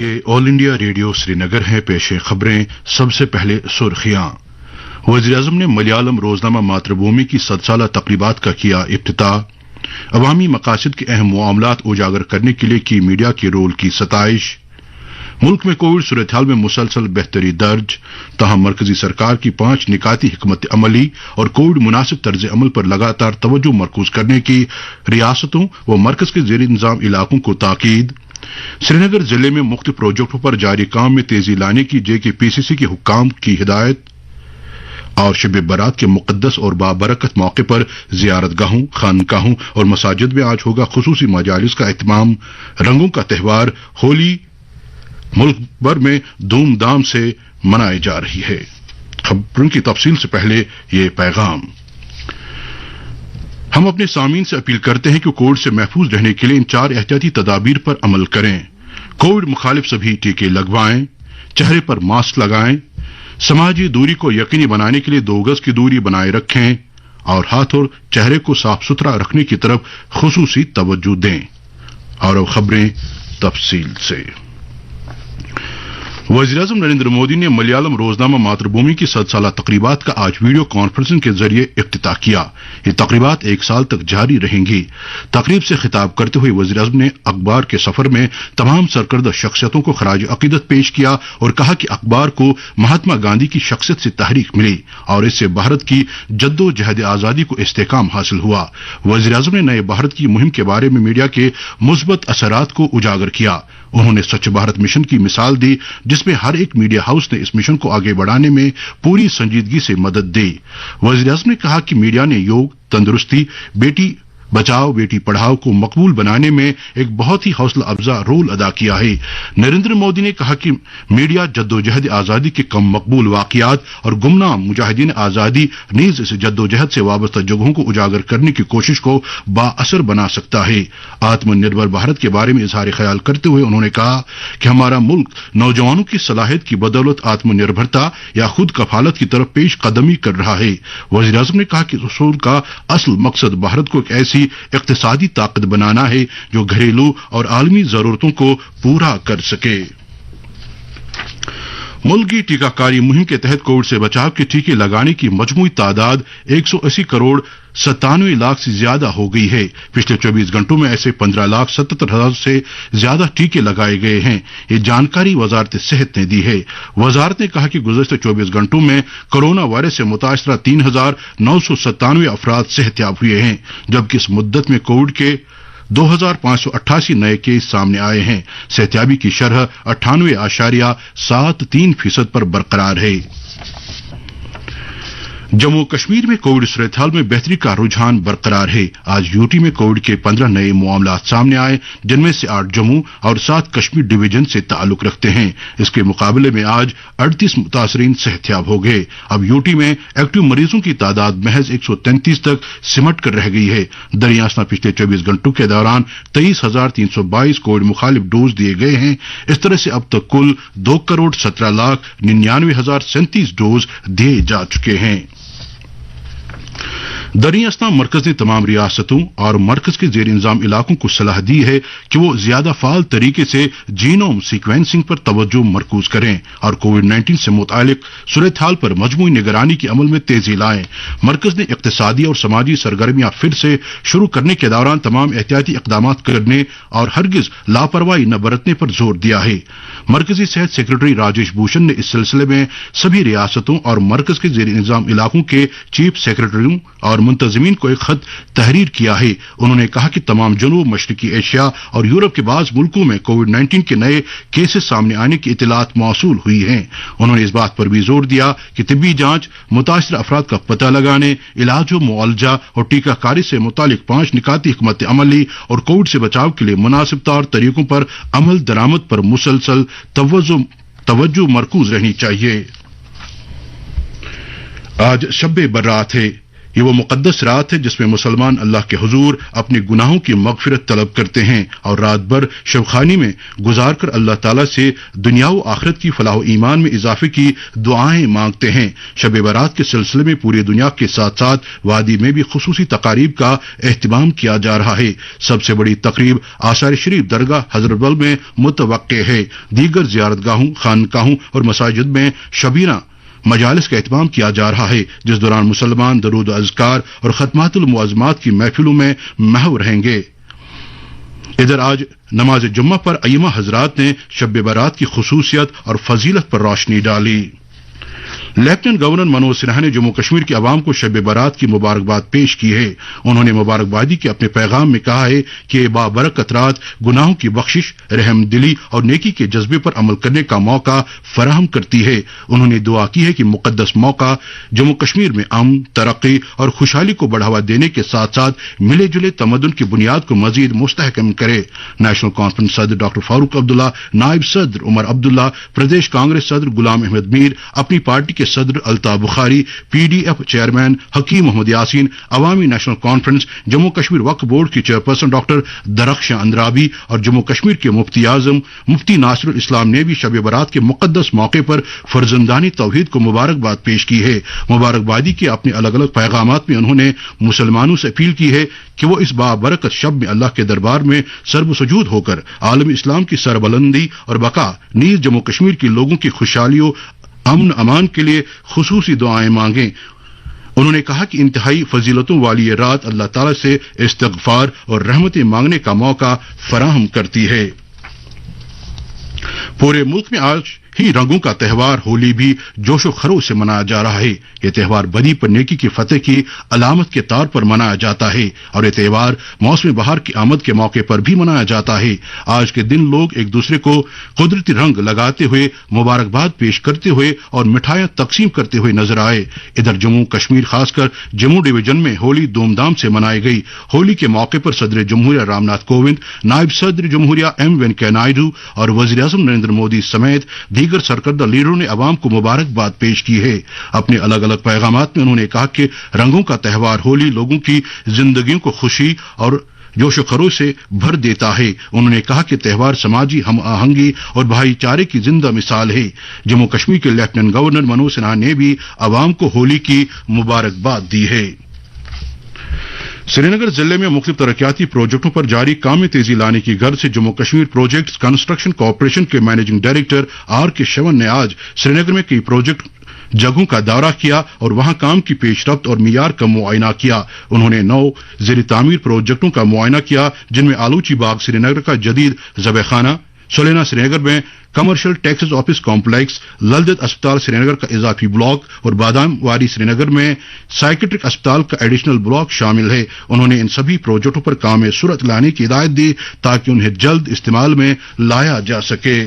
ये all India radio Srinagar है। पेश खबरें। सबसे पहले सुर्खियां। वज़ीर-ए-आज़म ने मलयालम रोजनामा मातृभूमि की 100 साला तकरीबात का किया इफ्तिताह। अवामी मकासद के अहम मामलात उजागर करने के लिए की मीडिया के रोल की सताइश। मुल्क में कोविड सूरत-ए-हाल में मुसलसल बेहतरी दर्ज। ताहम मरकजी सरकार की 5 निकाती हिकमत अमली और कोविड मुनासिब तर्ज अमल पर लगातार तवज्जो मरकूज करने की रियासतों व मरकज के ज़ेर इंतज़ाम इलाकों को ताकीद। श्रीनगर जिले में मुख्तलिफ प्रोजेक्टों पर जारी काम में तेजी लाने की JKPCC के हुक्काम की हिदायत। और शब बारात के मुकद्दस और बाबरकत मौके पर ज़ियारतगाहों, खानकाहों और मसाजिद में आज होगा खुसूसी मजालिस का एहतमाम। रंगों का त्यौहार होली मुल्क भर में धूमधाम से मनाई जा रही है। खबरों की तफसील से पहले ये पैगाम। हम अपने सामीन से अपील करते हैं कि कोविड से महफूज रहने के लिए इन 4 एहतियाती तदाबीर पर अमल करें। कोविड मुखालिफ सभी टीके लगवाएं, चेहरे पर मास्क लगाएं, समाजी दूरी को यकीनी बनाने के लिए 2 गज की दूरी बनाए रखें और हाथ और चेहरे को साफ सुथरा रखने की तरफ खुसूसी तवज्जो दें। और अब खबरें तफसील से। वज़ीर-ए-आज़म नरेंद्र मोदी ने मलयालम रोजनामा मातृभूमि की 100 साला तकरीबात का आज वीडियो कॉन्फ्रेंसिंग के जरिए इफ्तिताह किया। ये तकरीबात 1 साल तक जारी रहेंगी। तकरीब से खिताब करते हुए वज़ीर-ए-आज़म ने अखबार के सफर में तमाम सरकर्दा शख्सियतों को खराज अकीदत पेश किया और कहा कि अखबार को महात्मा गांधी की शख्सियत से तहरीक मिली और इससे भारत की जद्दोजहद आजादी को इस्तेहकाम हासिल हुआ। वज़ीर-ए-आज़म ने नए भारत की मुहिम के बारे में मीडिया के मुस्बत असरात को उजागर किया। उन्होंने स्वच्छ भारत मिशन की मिसाल दी, जिसमें हर एक मीडिया हाउस ने इस मिशन को आगे बढ़ाने में पूरी संजीदगी से मदद दी। वज़ीर-ए-आज़म ने कहा कि मीडिया ने योग, तंदुरुस्ती, बेटी बचाओ बेटी पढ़ाओ को मकबूल बनाने में एक बहुत ही हौसला अफजा रोल अदा किया है। नरेंद्र मोदी ने कहा कि मीडिया जद्दोजहद आजादी के कम मकबूल वाकयात और गुमनाम मुजाहिदीन आजादी नीज इस जद्दोजहद से वाबस्ता जगहों को उजागर करने की कोशिश को बाअसर बना सकता है। आत्मनिर्भर भारत के बारे में इजहार ख्याल करते हुए उन्होंने कहा कि हमारा मुल्क नौजवानों की सलाहियत की बदौलत आत्मनिर्भरता या खुद कफालत की तरफ पेश कदमी कर रहा है। वज़ीर-ए-आज़म ने कहा कि इस उसूल का असल मकसद भारत को एक ऐसी इक्तिसादी ताकत बनाना है जो घरेलू और आलमी जरूरतों को पूरा कर सके। मुल्क की टीकाकारी मुहिम के तहत कोविड से बचाव के टीके लगाने की मजमूई तादाद 180 करोड़ 97 लाख से ज्यादा हो गई है। पिछले 24 घंटों में ऐसे 15,77,000 से ज्यादा टीके लगाए गए हैं। ये जानकारी वजारत सेहत ने दी है। वजारत ने कहा कि गुज़श्ता 24 घंटों में कोरोना वायरस से मुतासरा 3,997 अफराद सेहतयाब हुए हैं, जबकि इस मुद्दत में कोविड के 2,588 नए केस सामने आए हैं। सेहतयाबी की शरह 98.73% पर बरकरार है। जम्मू कश्मीर में कोविड सूरत-ए-हाल में बेहतरी का रुझान बरकरार है। आज यूटी में कोविड के 15 नए मामलात सामने आए, जिनमें से 8 जम्मू और 7 कश्मीर डिवीजन से ताल्लुक रखते हैं। इसके मुकाबले में आज 38 मुतासरीन सेहतयाब हो गए। अब यूटी में एक्टिव मरीजों की तादाद महज 133 तक सिमट कर रह गई है। दरियासना पिछले 24 घंटों के दौरान 23,322 कोविड मुखालिफ डोज दिए गए हैं। इस तरह से अब तक कुल 2,17,99,037 डोज दिए जा चुके हैं। दरियासना मरकज ने तमाम रियासतों और मरकज के जेर इंतजाम इलाकों को सलाह दी है कि वो ज्यादा फाल तरीके से जीनोम सीक्वेंसिंग पर तवज्जो मरकूज करें और कोविड-19 से मुतालिक सूरत-ए-हाल पर मजमूई निगरानी के अमल में तेजी लाएं। मरकज ने इक्तिसादी और समाजी सरगर्मियां फिर से शुरू करने के दौरान तमाम एहतियाती इकदाम करने और हरगिज लापरवाही न बरतने पर जोर दिया है। मरकजी सेहत सेक्रेटरी राजेश भूषण ने इस सिलसिले में सभी रियासतों और मरकज के जेर इंतजाम इलाकों के चीफ सेक्रेटरियों और मुंतजिमीन को एक खत तहरीर किया है। उन्होंने कहा कि तमाम जनूब मशरकी एशिया और यूरोप के बाज़ मुल्कों में कोविड-19 के नए केसेस सामने आने की इतलात मौसूल हुई हैं। उन्होंने इस बात पर भी जोर दिया कि तिब्बी जांच, मुतासिर अफराद का पता लगाने, इलाज व मुआलजा और टीकाकारी से मुतालिक 5 निकाती हिकमत अमली और कोविड से बचाव के लिए मुनासिब तौर तरीकों पर अमल दरामद पर मुसलसल तवज्जो मरकूज रहनी चाहिए। आज शब बारात है। یہ وہ مقدس رات ہے جس میں مسلمان اللہ کے حضور اپنے گناہوں کی مغفرت طلب کرتے ہیں اور رات بھر شبخانی میں گزار کر اللہ تعالیٰ سے دنیا و آخرت کی فلاح و ایمان میں اضافے کی دعائیں مانگتے ہیں۔ شب برات کے سلسلے میں پوری دنیا کے ساتھ ساتھ وادی میں بھی خصوصی تقاریب کا اہتمام کیا جا رہا ہے۔ سب سے بڑی تقریب آثار شریف درگاہ حضرت بل میں متوقع ہے۔ دیگر زیارت گاہوں، خانقاہوں اور مساجد میں شبینہ مجالس کا اہتمام کیا جا رہا ہے، جس دوران مسلمان درود و اذکار اور ختمات المعظمات کی محفلوں میں محو رہیں گے۔ ادھر آج نماز جمعہ پر ائمہ حضرات نے شب برات کی خصوصیت اور فضیلت پر روشنی ڈالی۔ لیفٹیننٹ گورنر منوج سنہا نے جموں کشمیر کے عوام کو شب برات کی مبارکباد پیش کی ہے۔ انہوں نے مبارکبادی کے اپنے پیغام میں کہا ہے کہ یہ بابرکت رات گناہوں کی بخشش، رحم دلی اور نیکی کے جذبے پر عمل کرنے کا موقع فراہم کرتی ہے۔ انہوں نے دعا کی ہے کہ مقدس موقع جموں کشمیر میں امن، ترقی اور خوشحالی کو بڑھاوا دینے کے ساتھ ساتھ ملے جلے تمدن کی بنیاد کو مزید مستحکم کرے۔ نیشنل کانفرنس صدر ڈاکٹر فاروق عبداللہ، نائب صدر عمر عبداللہ، پردیش کانگریس صدر غلام احمد میر، اپنی پارٹی کے صدر الطاف بخاری، P D F chairman Hakim Muhammad Yasin, عوامی نیشنل کانفرنس جموں کشمیر وقف بورڈ کی چیئرپرسن ڈاکٹر درخشاں اندرابی اور جموں کشمیر کے مفتی اعظم مفتی ناصر الاسلام نے بھی شب برات کے مقدس موقع پر فرزندانی توحید کو مبارکباد پیش کی ہے۔ مبارکبادی کے اپنے الگ الگ پیغامات میں انہوں نے مسلمانوں سے اپیل کی ہے کہ وہ اس بابرکت شب میں اللہ کے دربار میں سرب سجود ہو کر عالم اسلام کی سربلندی اور بقا نیز جموں کشمیر کے لوگوں کی خوشحالی و امن امان کے لیے خصوصی دعائیں مانگیں۔ انہوں نے کہا کہ انتہائی فضیلتوں والی یہ رات اللہ تعالی سے استغفار اور رحمتیں مانگنے کا موقع فراہم کرتی ہے۔ پورے ملک میں آج ہی رنگوں کا تہوار ہولی بھی جوش و خروش سے منایا جا رہا ہے۔ یہ تہوار بدی پر نیکی کی فتح کی علامت کے طور پر منایا جاتا ہے اور یہ تہوار موسم بہار کی آمد کے موقع پر بھی منایا جاتا ہے۔ آج کے دن لوگ ایک دوسرے کو قدرتی رنگ لگاتے ہوئے مبارکباد پیش کرتے ہوئے اور مٹھائیاں تقسیم کرتے ہوئے نظر آئے۔ ادھر جموں کشمیر خاص کر جموں ڈویژن میں ہولی دھوم دھام سے منائی گئی۔ ہولی کے موقع پر صدر جمہوریہ رام ناتھ کووند، نائب صدر جمہوریہ ایم وینکیا نائیڈو اور وزیر اعظم نریندر مودی سمیت دیگر سرکردہ لیڈروں نے عوام کو مبارکباد پیش کی ہے۔ اپنے الگ الگ پیغامات میں انہوں نے کہا کہ رنگوں کا تہوار ہولی لوگوں کی زندگیوں کو خوشی اور جوش و خروش سے بھر دیتا ہے۔ انہوں نے کہا کہ تہوار سماجی ہم آہنگی اور بھائی چارے کی زندہ مثال ہے۔ جموں کشمیر کے لیفٹیننٹ گورنر منوج سنہا نے بھی عوام کو ہولی کی مبارکباد دی ہے۔ سری نگر ضلع میں مختلف ترقیاتی پروجیکٹوں پر جاری کام میں تیزی لانے کی غرض سے Jammu Kashmir projects construction corporation کے مینیجنگ ڈائریکٹر آر کے شیون نے آج سری نگر میں کئی پروجیکٹ جگہوں کا دورہ کیا اور وہاں کام کی پیش رفت اور معیار کا معائنہ کیا۔ انہوں نے 9 زیر تعمیر پروجیکٹوں کا معائنہ کیا جن میں آلوچی باغ سری نگر کا جدید ذبح خانہ، سولینا سری نگر میں کمرشل ٹیکسز آفس کمپلیکس، للدت اسپتال سری نگر کا اضافی بلاک اور بادام واری سری نگر میں سائکیٹرک اسپتال کا ایڈیشنل بلاک شامل ہے۔ انہوں نے ان سبھی پروجیکٹوں پر کام میں سرعت لانے کی ہدایت دی تاکہ انہیں جلد استعمال میں لایا جا سکے۔